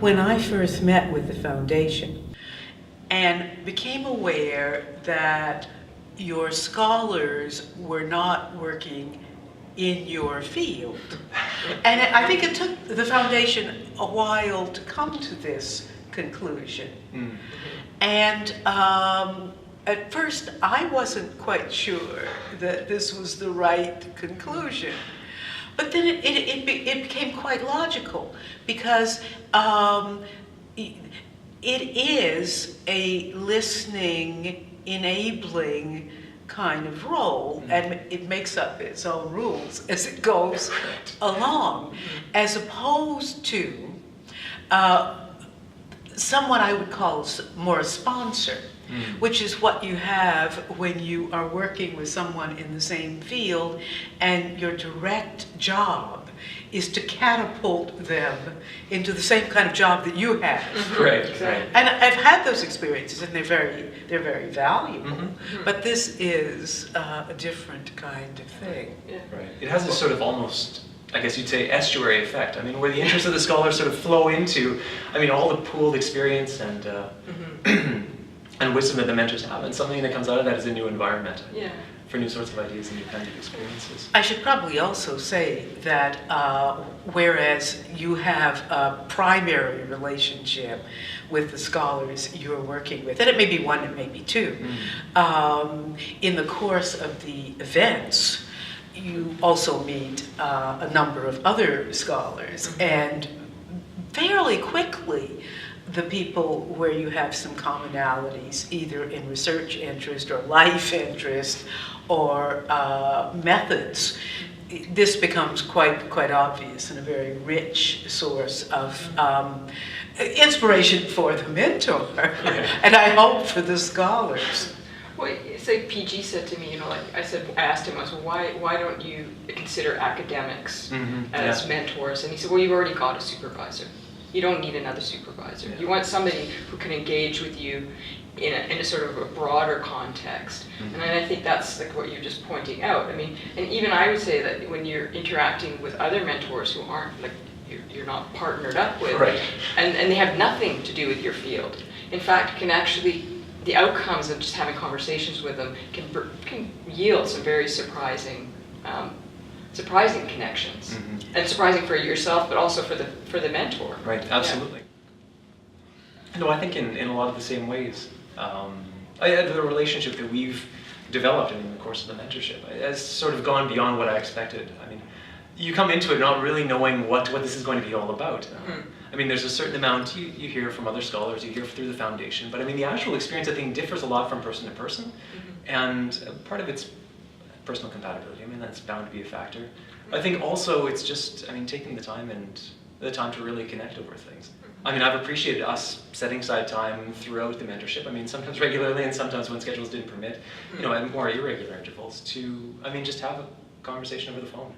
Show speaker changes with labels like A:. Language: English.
A: when I first met with the foundation and became aware that your scholars were not working in your field. And I think it took the foundation a while to come to this conclusion. Mm-hmm. And at first, I wasn't quite sure that this was the right conclusion. But then it became quite logical, because it is a listening, enabling kind of role, and it makes up its own rules as it goes along, as opposed to someone I would call more a sponsor, which is what you have when you are working with someone in the same field, and your direct job is to catapult them into the same kind of job that you have.
B: Right.
A: And I've had those experiences, and they're very valuable. But this is a different kind of thing.
B: Right. It has this sort of almost, I guess you'd say, estuary effect. I mean, where the interests of the scholars sort of flow into, I mean, all the pooled experience and and wisdom that the mentors have, and something that comes out of that is a new environment for new sorts of ideas and new kinds of experiences.
A: I should probably also say that whereas you have a primary relationship with the scholars you're working with, and it may be one, it may be two, in the course of the events, you also meet a number of other scholars, and fairly quickly the people where you have some commonalities, either in research interest or life interest or methods, this becomes quite obvious and a very rich source of inspiration for the mentor, and I hope for the scholars.
C: Well, it's like PG said to me, you know, like I asked him, I said, why don't you consider academics as mentors? And he said, well, you've already got a supervisor. You don't need another supervisor. You want somebody who can engage with you in a sort of a broader context. And I think that's like what you're just pointing out. I mean, and even I would say that when you're interacting with other mentors who aren't, like, you're not partnered up with, and they have nothing to do with your field. In fact, can actually, the outcomes of just having conversations with them can yield some very surprising connections, and surprising for yourself, but also for the mentor.
B: Right, absolutely. No, I think in a lot of the same ways. The relationship that we've developed in the course of the mentorship has sort of gone beyond what I expected. I mean, you come into it not really knowing what this is going to be all about. I mean, there's a certain amount you hear from other scholars, you hear through the foundation, but I mean, the actual experience, I think, differs a lot from person to person, and part of it's personal compatibility. I mean, that's bound to be a factor. I think also it's just, I mean, taking the time to really connect over things. I mean, I've appreciated us setting aside time throughout the mentorship. I mean, sometimes regularly and sometimes when schedules didn't permit, you know, at more irregular intervals to, I mean, just have a conversation over the phone.